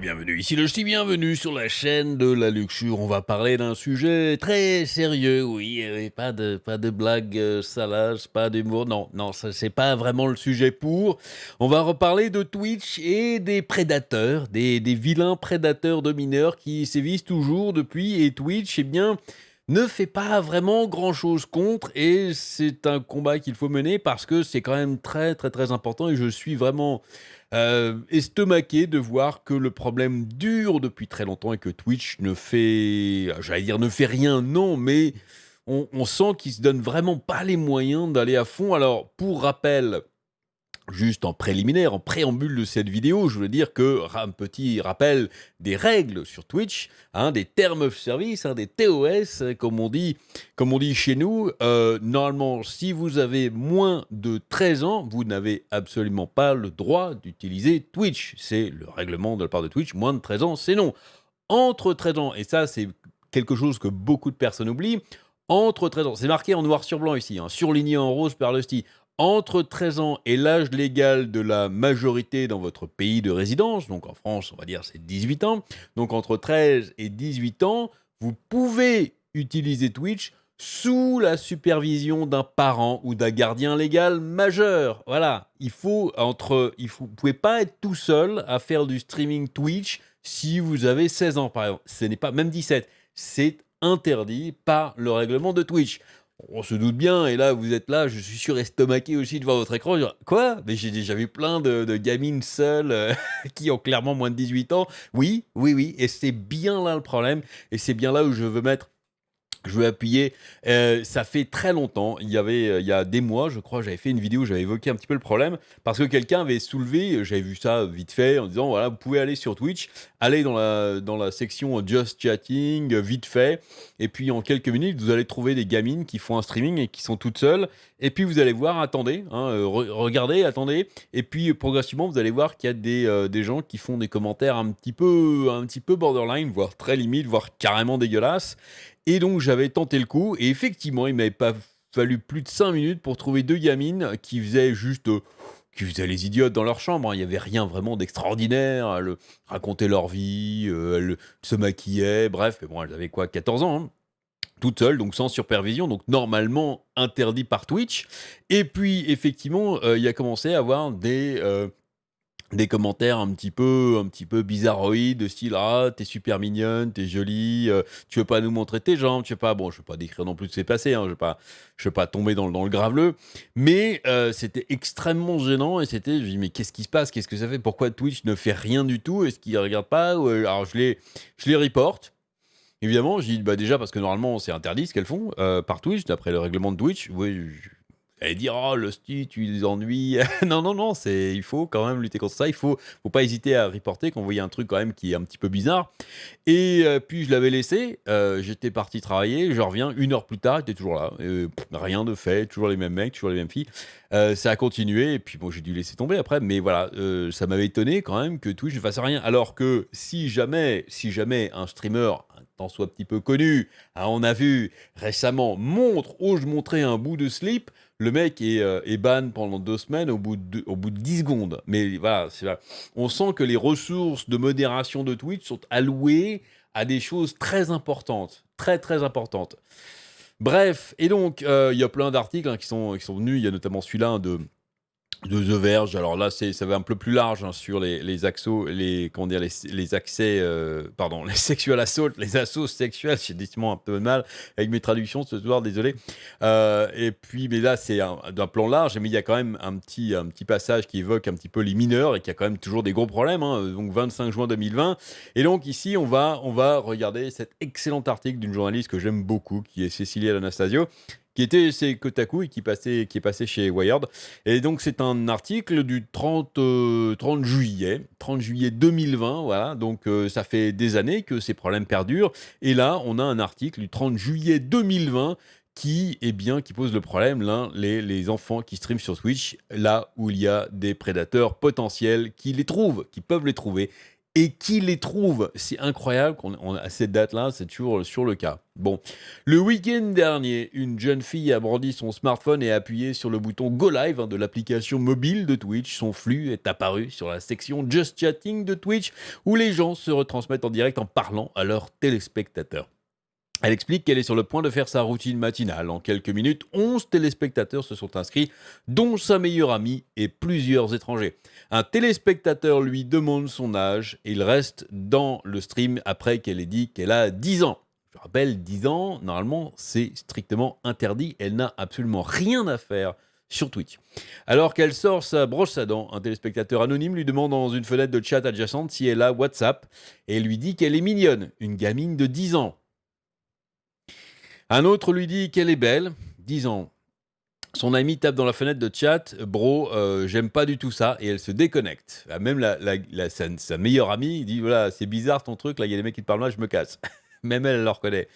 bienvenue, ici le ch'ti, bienvenue sur la chaîne de la luxure. On va parler d'un sujet très sérieux, oui, pas de blagues salaces, pas d'humour, non, non, ça c'est pas vraiment le sujet pour. On va reparler de Twitch et des prédateurs, des vilains prédateurs de mineurs qui sévissent toujours depuis, et Twitch, eh bien, ne fait pas vraiment grand-chose contre, et c'est un combat qu'il faut mener parce que c'est quand même très, très, très important, et je suis vraiment estomaqué de voir que le problème dure depuis très longtemps et que Twitch ne fait, j'allais dire ne fait rien, non, mais on sent qu'ils se donnent vraiment pas les moyens d'aller à fond. Alors, pour rappel, juste en préliminaire, en préambule de cette vidéo, je veux dire que, un petit rappel des règles sur Twitch, hein, des termes of service, hein, des TOS, comme on dit chez nous. Normalement, si vous avez moins de 13 ans, vous n'avez absolument pas le droit d'utiliser Twitch. C'est le règlement de la part de Twitch, moins de 13 ans, c'est non. Entre 13 ans, et ça c'est quelque chose que beaucoup de personnes oublient, entre 13 ans, c'est marqué en noir sur blanc ici, hein, surligné en rose par le style, entre 13 ans et l'âge légal de la majorité dans votre pays de résidence, donc en France, on va dire c'est 18 ans, donc entre 13 et 18 ans, vous pouvez utiliser Twitch sous la supervision d'un parent ou d'un gardien légal majeur. Voilà, vous pouvez pas être tout seul à faire du streaming Twitch si vous avez 16 ans, par exemple. Ce n'est pas, même 17, c'est interdit par le règlement de Twitch. On se doute bien, et là, vous êtes là, je suis sûr, estomaqué aussi devant votre écran. Quoi? Mais j'ai déjà vu plein de gamines seules qui ont clairement moins de 18 ans. Oui, oui, oui, et c'est bien là le problème, et c'est bien là où je veux appuyer. Ça fait très longtemps, il y a des mois, je crois, j'avais fait une vidéo où j'avais évoqué un petit peu le problème, parce que quelqu'un avait soulevé, j'avais vu ça vite fait, en disant, voilà, vous pouvez aller sur Twitch, aller dans la section Just Chatting, vite fait, et puis en quelques minutes, vous allez trouver des gamines qui font un streaming et qui sont toutes seules, et puis vous allez voir, attendez, hein, regardez, attendez, et puis progressivement, vous allez voir qu'il y a des gens qui font des commentaires un petit peu borderline, voire très limite, voire carrément dégueulasses. Et donc j'avais tenté le coup, et effectivement, il m'avait pas fallu plus de 5 minutes pour trouver 2 gamines qui faisaient les idiotes dans leur chambre, hein. Il y avait rien vraiment d'extraordinaire. Elles racontaient leur vie, elles se maquillaient, bref, mais bon, elles avaient quoi, 14 ans, hein, toutes seules, donc sans supervision, donc normalement interdit par Twitch. Et puis effectivement, il a commencé à avoir des commentaires un petit peu bizarroïdes, de style: «Ah, t'es super mignonne, t'es jolie, tu veux pas nous montrer tes jambes?» Tu veux pas, bon, je vais pas décrire non plus ce qui s'est passé, hein, je vais pas tomber dans le graveleux, mais c'était extrêmement gênant, et je me dis: «Mais qu'est-ce qui se passe? Qu'est-ce que ça fait? Pourquoi Twitch ne fait rien du tout? Est-ce qu'ils regardent pas?» Ou alors je les reporte. Évidemment, je dis: «Bah, déjà parce que normalement c'est interdit ce qu'elles font, par Twitch, d'après le règlement de Twitch». Oui, j'allais dire: «Oh le sti, tu les ennuies». Non, non, non, il faut quand même lutter contre ça. Il faut pas hésiter à reporter quand vous voyez un truc quand même qui est un petit peu bizarre, et puis je l'avais laissé, j'étais parti travailler, je reviens 1 heure plus tard, il était toujours là, rien de fait, toujours les mêmes mecs, toujours les mêmes filles. Ça a continué, et puis bon, j'ai dû laisser tomber après, mais voilà, ça m'avait étonné quand même que Twitch ne fasse rien. Alors que si jamais un streamer, un tant soit petit peu connu, hein, on a vu récemment, ose montrer un bout de slip, le mec est ban pendant 2 semaines au bout de 10 secondes. Mais voilà, c'est là. On sent que les ressources de modération de Twitch sont allouées à des choses très importantes, très, très importantes. Bref, et donc, il y a plein d'articles, hein, qui sont venus. Il y a notamment celui-là, hein, de The Verge. Alors là, ça va un peu plus large, hein, sur les accès, pardon, les sexual assault, les assauts sexuels. J'ai décidément un peu de mal avec mes traductions ce soir, désolé. Et puis, mais là, c'est d'un plan large, mais il y a quand même un petit passage qui évoque un petit peu les mineurs, et qui a quand même toujours des gros problèmes, hein. Donc 25 juin 2020. Et donc ici, on va regarder cet excellent article d'une journaliste que j'aime beaucoup, qui est Cécilia Anastasio, qui était chez Kotaku et qui est passé chez Wired. Et donc, c'est un article du 30 juillet 2020, voilà. Donc, ça fait des années que ces problèmes perdurent. Et là, on a un article du 30 juillet 2020 qui pose le problème, là, les enfants qui streament sur Twitch, là où il y a des prédateurs potentiels qui peuvent les trouver. et qui les trouve. C'est incroyable à cette date-là, c'est toujours sur le cas. Bon, le week-end dernier, une jeune fille a brandi son smartphone et a appuyé sur le bouton Go Live de l'application mobile de Twitch. Son flux est apparu sur la section Just Chatting de Twitch, où les gens se retransmettent en direct en parlant à leurs téléspectateurs. Elle explique qu'elle est sur le point de faire sa routine matinale. En quelques minutes, 11 téléspectateurs se sont inscrits, dont sa meilleure amie et plusieurs étrangers. Un téléspectateur lui demande son âge et il reste dans le stream après qu'elle ait dit qu'elle a 10 ans. Je rappelle, 10 ans, normalement, c'est strictement interdit. Elle n'a absolument rien à faire sur Twitch. Alors qu'elle sort sa brosse à dents, un téléspectateur anonyme lui demande dans une fenêtre de chat adjacente si elle a WhatsApp et lui dit qu'elle est mignonne, une gamine de 10 ans. Un autre lui dit qu'elle est belle, 10 ans. Son ami tape dans la fenêtre de chat, bro, j'aime pas du tout ça, et elle se déconnecte. Même sa meilleure amie dit, voilà, c'est bizarre ton truc, là il y a des mecs qui te parlent mal, je me casse. Même elle le reconnaît.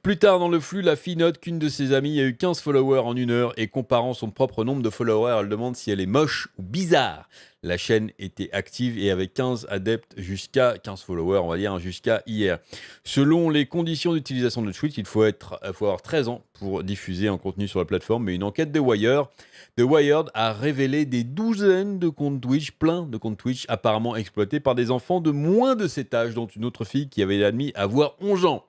Plus tard dans le flux, la fille note qu'une de ses amies a eu 15 followers en une heure, et comparant son propre nombre de followers, elle demande si elle est moche ou bizarre. La chaîne était active et avait 15 adeptes jusqu'à 15 followers, on va dire, jusqu'à hier. Selon les conditions d'utilisation de Twitch, il faut avoir 13 ans pour diffuser un contenu sur la plateforme, mais une enquête de Wired a révélé des douzaines de comptes Twitch, plein de comptes Twitch apparemment exploités par des enfants de moins de cet âge, dont une autre fille qui avait admis avoir 11 ans.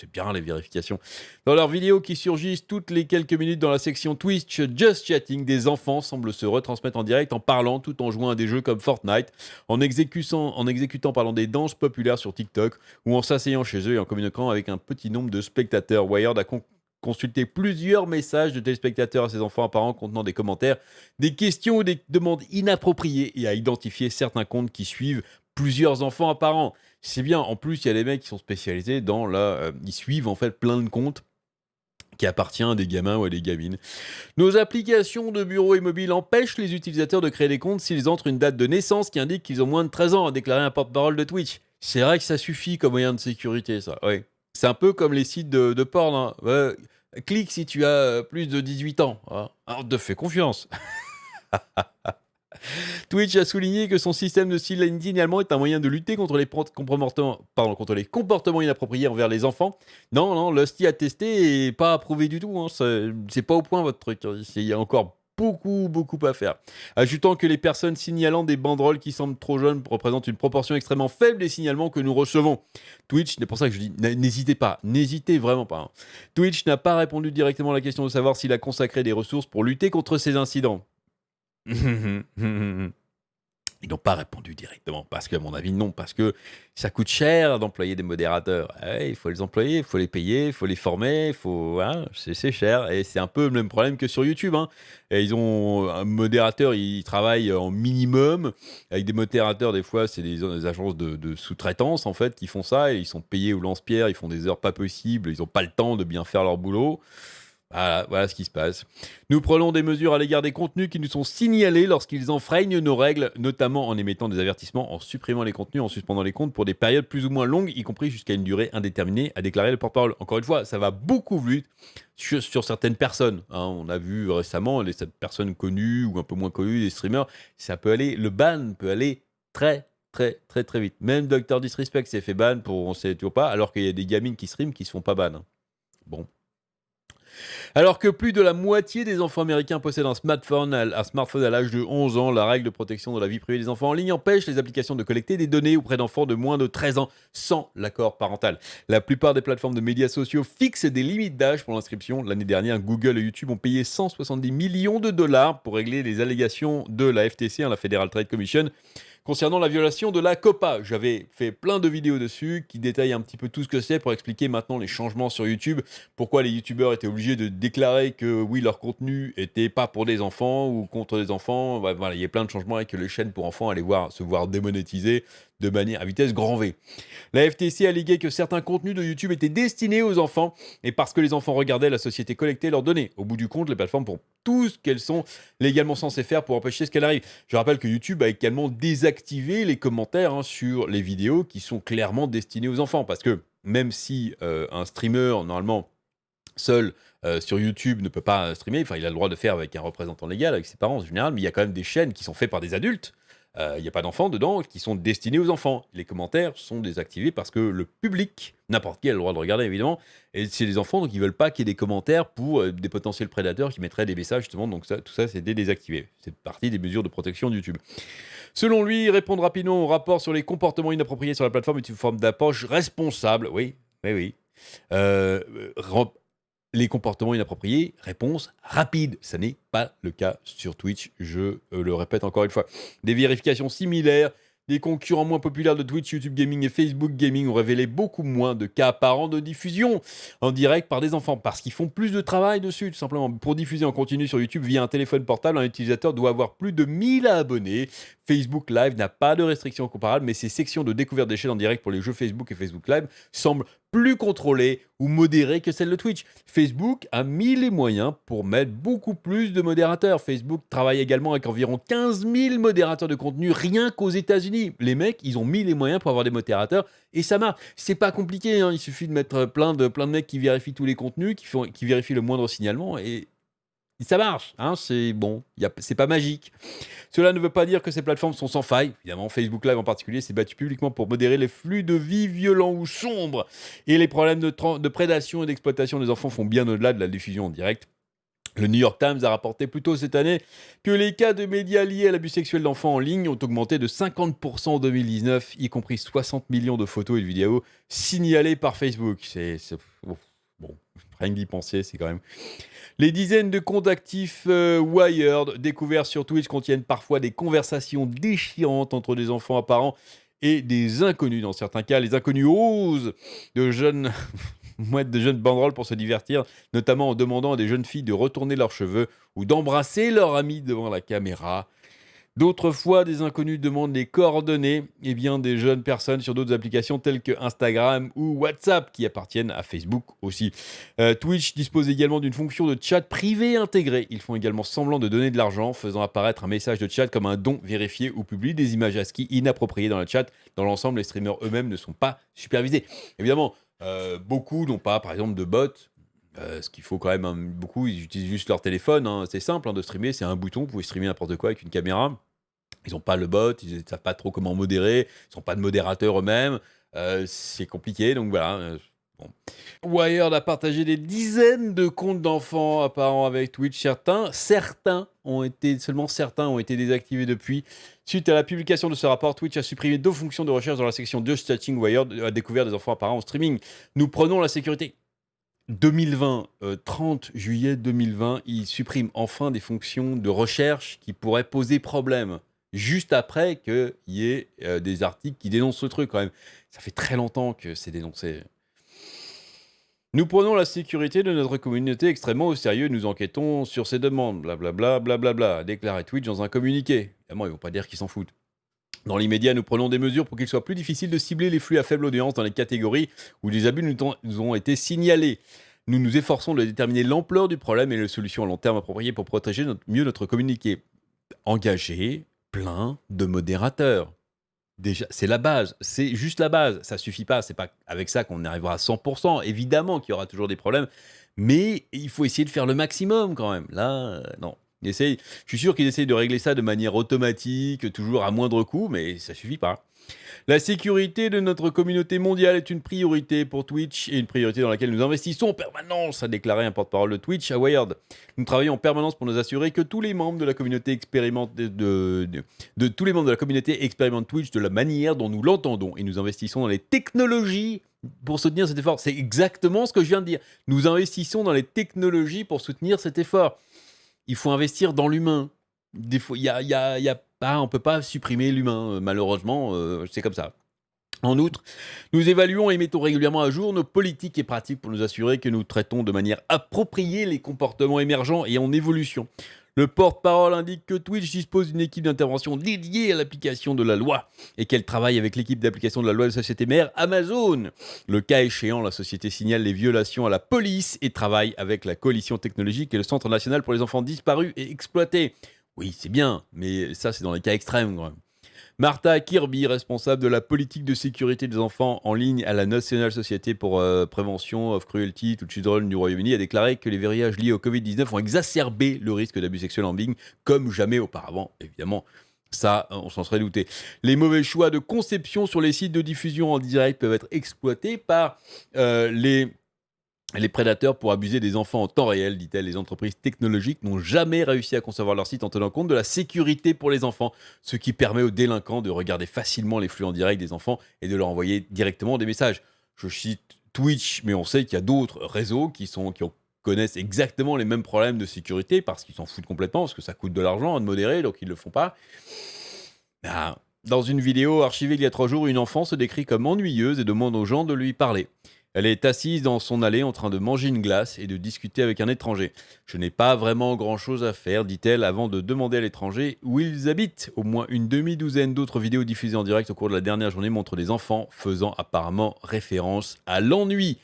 C'est bien les vérifications. Dans leurs vidéos qui surgissent toutes les quelques minutes dans la section Twitch Just Chatting, des enfants semblent se retransmettre en direct en parlant tout en jouant à des jeux comme Fortnite, en exécutant des danses populaires sur TikTok ou en s'asseyant chez eux et en communiquant avec un petit nombre de spectateurs. Wired a consulté plusieurs messages de téléspectateurs à ces enfants apparents contenant des commentaires, des questions ou des demandes inappropriées et a identifié certains comptes qui suivent plusieurs enfants apparents. C'est bien, en plus, il y a des mecs qui sont spécialisés dans ils suivent en fait plein de comptes qui appartiennent à des gamins ou à des gamines. Nos applications de bureau et mobile empêchent les utilisateurs de créer des comptes s'ils entrent une date de naissance qui indique qu'ils ont moins de 13 ans, a déclaré un porte-parole de Twitch. C'est vrai que ça suffit comme moyen de sécurité, ça. Ouais. C'est un peu comme les sites de porn. Hein. Ouais. Clique si tu as plus de 18 ans. Hein. Alors, te fais confiance. Twitch a souligné que son système de signalement est un moyen de lutter contre les comportements inappropriés envers les enfants. Non, Lusty a testé et pas approuvé du tout. Hein. C'est pas au point votre truc. Il y a encore beaucoup à faire. Ajoutant que les personnes signalant des banderoles qui semblent trop jeunes représentent une proportion extrêmement faible des signalements que nous recevons. Twitch, c'est pour ça que je dis, n'hésitez vraiment pas. Hein. Twitch n'a pas répondu directement à la question de savoir s'il a consacré des ressources pour lutter contre ces incidents. Ils n'ont pas répondu directement, parce que, à mon avis, non, parce que ça coûte cher d'employer des modérateurs. Ouais, il faut les employer, il faut les payer, il faut les former, c'est cher. Et c'est un peu le même problème que sur YouTube. Hein. Et ils ont un modérateur, il travaille en minimum. Avec des modérateurs, des fois, c'est des agences de sous-traitance, en fait, qui font ça. Et ils sont payés au lance-pierre, ils font des heures pas possibles, ils n'ont pas le temps de bien faire leur boulot. Voilà ce qui se passe. Nous prenons des mesures à l'égard des contenus qui nous sont signalés lorsqu'ils enfreignent nos règles, notamment en émettant des avertissements, en supprimant les contenus, en suspendant les comptes pour des périodes plus ou moins longues, y compris jusqu'à une durée indéterminée, a déclaré le porte-parole. Encore une fois, ça va beaucoup vite sur certaines personnes. Hein. On a vu récemment cette personnes connues ou un peu moins connues, des streamers, le ban peut aller très vite. Même Dr Disrespect s'est fait ban pour on sait toujours pas, alors qu'il y a des gamines qui streament qui se font pas ban. Hein. Bon. Alors que plus de la moitié des enfants américains possèdent un smartphone à l'âge de 11 ans, la règle de protection de la vie privée des enfants en ligne empêche les applications de collecter des données auprès d'enfants de moins de 13 ans sans l'accord parental. La plupart des plateformes de médias sociaux fixent des limites d'âge pour l'inscription. L'année dernière, Google et YouTube ont payé 170 millions de dollars pour régler les allégations de la FTC, la Federal Trade Commission, concernant la violation de la COPPA. J'avais fait plein de vidéos dessus qui détaillent un petit peu tout ce que c'est pour expliquer maintenant les changements sur YouTube, pourquoi les youtubeurs étaient obligés de déclarer que oui, leur contenu était pas pour des enfants ou contre des enfants. Voilà, il y a plein de changements et que les chaînes pour enfants allaient se voir démonétiser de manière à vitesse grand V. La FTC a allégué que certains contenus de YouTube étaient destinés aux enfants et parce que les enfants regardaient, la société collectait leurs données. Au bout du compte, les plateformes font tout ce qu'elles sont légalement censées faire pour empêcher ce qu'elle arrive. Je rappelle que YouTube a également désactivé les commentaires sur les vidéos qui sont clairement destinées aux enfants parce que même si un streamer, normalement, seul sur YouTube ne peut pas streamer, il a le droit de faire avec un représentant légal, avec ses parents en général, mais il y a quand même des chaînes qui sont faites par des adultes Il n'y a pas d'enfants dedans qui sont destinés aux enfants. Les commentaires sont désactivés parce que le public, n'importe qui a le droit de regarder évidemment, et c'est les enfants, donc ils veulent pas qu'il y ait des commentaires pour des potentiels prédateurs qui mettraient des messages justement, donc ça, tout ça c'est désactivé. C'est partie des mesures de protection de YouTube. Selon lui, répondre rapidement au rapport sur les comportements inappropriés sur la plateforme est une forme d'approche responsable. Oui, oui, oui. Euh, les comportements inappropriés, réponse rapide. Ça n'est pas le cas sur Twitch, je le répète encore une fois. Des vérifications similaires, des concurrents moins populaires de Twitch, YouTube Gaming et Facebook Gaming ont révélé beaucoup moins de cas apparents de diffusion en direct par des enfants, parce qu'ils font plus de travail dessus, tout simplement. Pour diffuser en continu sur YouTube via un téléphone portable, un utilisateur doit avoir plus de 1000 abonnés. Facebook Live n'a pas de restrictions comparables, mais ses sections de découverte des chaînes en direct pour les jeux Facebook et Facebook Live semblent plus contrôlées ou modérées que celles de Twitch. Facebook a mis les moyens pour mettre beaucoup plus de modérateurs. Facebook travaille également avec environ 15 000 modérateurs de contenu rien qu'aux États-Unis. Les mecs, ils ont mis les moyens pour avoir des modérateurs et ça marche. C'est pas compliqué, hein. Il suffit de mettre plein de mecs qui vérifient tous les contenus, qui vérifient le moindre signalement et ça marche, hein, c'est bon, c'est pas magique. Cela ne veut pas dire que ces plateformes sont sans faille. Évidemment, Facebook Live en particulier s'est battu publiquement pour modérer les flux de vie violents ou sombres. Et les problèmes de prédation et d'exploitation des enfants font bien au-delà de la diffusion en direct. Le New York Times a rapporté plus tôt cette année que les cas de médias liés à l'abus sexuel d'enfants en ligne ont augmenté de 50% en 2019, y compris 60 millions de photos et de vidéos signalées par Facebook. Bon, rien que d'y penser, c'est quand même... Les dizaines de comptes actifs Wired découverts sur Twitch contiennent parfois des conversations déchirantes entre des enfants apparents et des inconnus. Dans certains cas, les inconnus osent de jeunes banderoles pour se divertir, notamment en demandant à des jeunes filles de retourner leurs cheveux ou d'embrasser leur ami devant la caméra. D'autres fois, des inconnus demandent les coordonnées des jeunes personnes sur d'autres applications telles que Instagram ou WhatsApp, qui appartiennent à Facebook aussi. Twitch dispose également d'une fonction de chat privé intégrée. Ils font également semblant de donner de l'argent, faisant apparaître un message de chat comme un don vérifié ou publient des images ASCII inappropriées dans le chat. Dans l'ensemble, les streamers eux-mêmes ne sont pas supervisés. Évidemment, beaucoup n'ont pas, par exemple, de bots. Ce qu'il faut quand même, beaucoup, ils utilisent juste leur téléphone. Hein. C'est simple de streamer, c'est un bouton, vous pouvez streamer n'importe quoi avec une caméra. Ils n'ont pas le bot, ils ne savent pas trop comment modérer, ils ne sont pas de modérateurs eux-mêmes. C'est compliqué, donc voilà. Bon. Wired a partagé des dizaines de comptes d'enfants apparents avec Twitch. Certains ont été désactivés depuis. Suite à la publication de ce rapport, Twitch a supprimé 2 fonctions de recherche dans la section Just Chatting. Wired a découvert des enfants apparents en streaming. Nous prenons la sécurité. 2020, 30 juillet 2020, il supprime enfin des fonctions de recherche qui pourraient poser problème. Juste après qu'il y ait des articles qui dénoncent ce truc quand même. Ça fait très longtemps que c'est dénoncé. Nous prenons la sécurité de notre communauté extrêmement au sérieux et nous enquêtons sur ces demandes. Blablabla, blablabla, a déclaré Twitch dans un communiqué. Évidemment, ils ne vont pas dire qu'ils s'en foutent. Dans l'immédiat, nous prenons des mesures pour qu'il soit plus difficile de cibler les flux à faible audience dans les catégories où des abus nous ont été signalés. Nous nous efforçons de déterminer l'ampleur du problème et les solutions à long terme appropriées pour protéger mieux notre communiqué. Engager plein de modérateurs. Déjà, c'est la base, c'est juste la base. Ça suffit pas, c'est pas avec ça qu'on arrivera à 100%. Évidemment qu'il y aura toujours des problèmes, mais il faut essayer de faire le maximum quand même. Là, non. Je suis sûr qu'ils essayent de régler ça de manière automatique, toujours à moindre coût, mais ça suffit pas. La sécurité de notre communauté mondiale est une priorité pour Twitch et une priorité dans laquelle nous investissons en permanence, a déclaré un porte-parole de Twitch à Wired. Nous travaillons en permanence pour nous assurer que tous les membres de la communauté expérimentent tous les membres de la communauté expérimentent Twitch de la manière dont nous l'entendons et nous investissons dans les technologies pour soutenir cet effort. C'est exactement ce que je viens de dire. Nous investissons dans les technologies pour soutenir cet effort. Il faut investir dans l'humain. Des fois, on ne peut pas supprimer l'humain, malheureusement, c'est comme ça. En outre, nous évaluons et mettons régulièrement à jour nos politiques et pratiques pour nous assurer que nous traitons de manière appropriée les comportements émergents et en évolution. Le porte-parole indique que Twitch dispose d'une équipe d'intervention dédiée à l'application de la loi et qu'elle travaille avec l'équipe d'application de la loi de la société mère Amazon. Le cas échéant, la société signale les violations à la police et travaille avec la coalition technologique et le Centre national pour les enfants disparus et exploités. Oui, c'est bien, mais ça, c'est dans les cas extrêmes, quand même. Martha Kirby, responsable de la politique de sécurité des enfants en ligne à la National Society pour Prevention of Cruelty to Children du Royaume-Uni, a déclaré que les verrouillages liés au Covid-19 ont exacerbé le risque d'abus sexuels en ligne comme jamais auparavant. Évidemment, Ça, on s'en serait douté. Les mauvais choix de conception sur les sites de diffusion en direct peuvent être exploités par les prédateurs pour abuser des enfants en temps réel, dit-elle. Les entreprises technologiques n'ont jamais réussi à concevoir leur site en tenant compte de la sécurité pour les enfants, ce qui permet aux délinquants de regarder facilement les flux en direct des enfants et de leur envoyer directement des messages. Je cite Twitch, mais on sait qu'il y a d'autres réseaux connaissent exactement les mêmes problèmes de sécurité parce qu'ils s'en foutent complètement, parce que ça coûte de l'argent de modérer, donc ils ne le font pas. Ah, dans une vidéo archivée il y a 3 jours, une enfant se décrit comme ennuyeuse et demande aux gens de lui parler. Elle est assise dans son allée en train de manger une glace et de discuter avec un étranger. Je n'ai pas vraiment grand-chose à faire, dit-elle, avant de demander à l'étranger où ils habitent. Au moins une demi-douzaine d'autres vidéos diffusées en direct au cours de la dernière journée montrent des enfants faisant apparemment référence à l'ennui.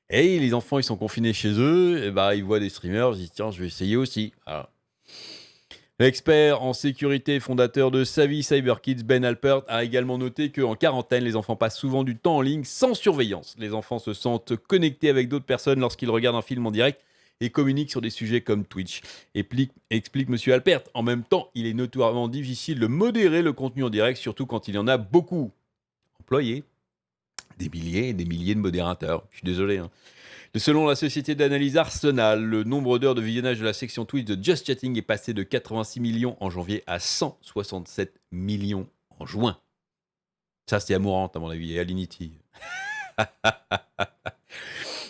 Et les enfants, ils sont confinés chez eux, et bah, ils voient des streamers, ils disent tiens, je vais essayer aussi. Voilà. L'expert en sécurité fondateur de Savvy CyberKids, Ben Alpert, a également noté qu'en quarantaine, les enfants passent souvent du temps en ligne sans surveillance. Les enfants se sentent connectés avec d'autres personnes lorsqu'ils regardent un film en direct et communiquent sur des sujets comme Twitch. Explique M. Alpert. En même temps, il est notoirement difficile de modérer le contenu en direct, surtout quand il y en a beaucoup. Employés, des milliers et des milliers de modérateurs. Je suis désolé, hein. Selon la société d'analyse Arsenal, le nombre d'heures de visionnage de la section Twitch de Just Chatting est passé de 86 millions en janvier à 167 millions en juin. Ça, c'est Amorant, à mon avis, et Alinity.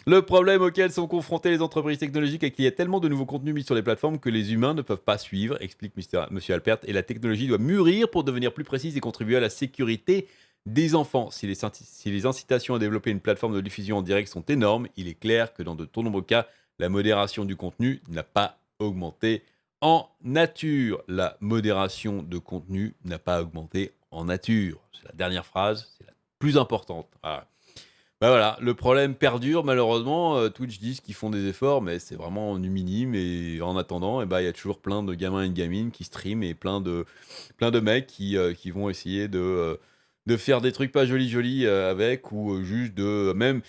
Le problème auquel sont confrontées les entreprises technologiques est qu'il y a tellement de nouveaux contenus mis sur les plateformes que les humains ne peuvent pas suivre, explique M. Alpert, et la technologie doit mûrir pour devenir plus précise et contribuer à la sécurité des enfants. Si les incitations à développer une plateforme de diffusion en direct sont énormes, il est clair que dans de trop nombreux cas, la modération du contenu n'a pas augmenté en nature. La modération de contenu n'a pas augmenté en nature. C'est la dernière phrase, c'est la plus importante. Bah voilà, le problème perdure malheureusement. Twitch disent qu'ils font des efforts, mais c'est vraiment minime. Et en attendant, il y a toujours plein de gamins et de gamines qui streament et plein de mecs qui vont essayer de faire des trucs pas jolis avec, ou juste même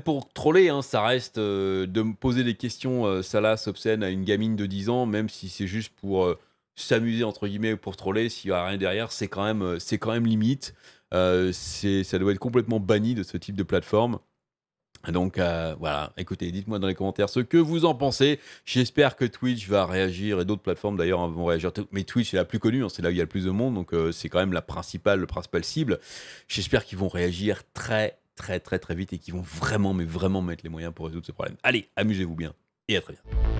pour troller, hein, ça reste de me poser des questions salaces, obscènes à une gamine de 10 ans, même si c'est juste pour s'amuser entre guillemets ou pour troller, s'il n'y a rien derrière, c'est quand même limite. Ça doit être complètement banni de ce type de plateforme. Donc voilà, écoutez, dites-moi dans les commentaires ce que vous en pensez. J'espère que Twitch va réagir, et d'autres plateformes d'ailleurs vont réagir. Mais Twitch est la plus connue, hein, c'est là où il y a le plus de monde, donc c'est quand même le principal cible. J'espère qu'ils vont réagir très très très très vite et qu'ils vont vraiment, mais vraiment mettre les moyens pour résoudre ce problème. Allez, amusez-vous bien et à très bientôt.